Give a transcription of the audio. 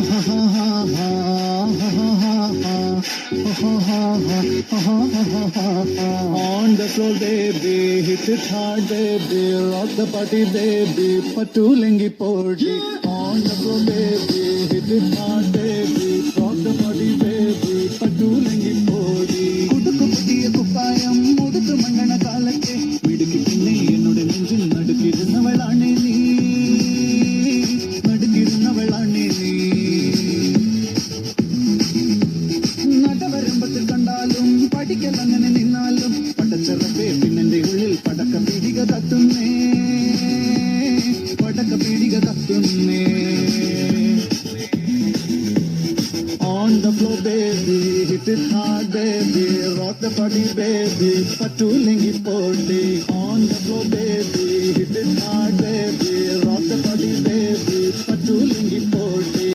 On the floor, baby, hit it hard, baby, rock the party, baby, patulengi podi. On the floor, baby, hit it hard, baby, rock the party, baby, patulengi podi. Kudukku putiya kuppayam, mudukku mangana kalakke, vidukki pinne ennoda nenjil nadukirunnavalane nee, nadukirunnavalane nee. നടവരമ്പത്തിൽ കണ്ടാലും പഠിക്കലങ്ങനെ നിന്നാലും പടച്ചറപ്പേ പിന്നെന്റെ ഉള്ളിൽ പടക്ക പീടിക തത്തുന്നേ, പടക്ക പീടിക തത്തുന്നേ. On the floor, baby, hit it hard, baby, rock the party, baby, patulengi podi. On the floor, baby.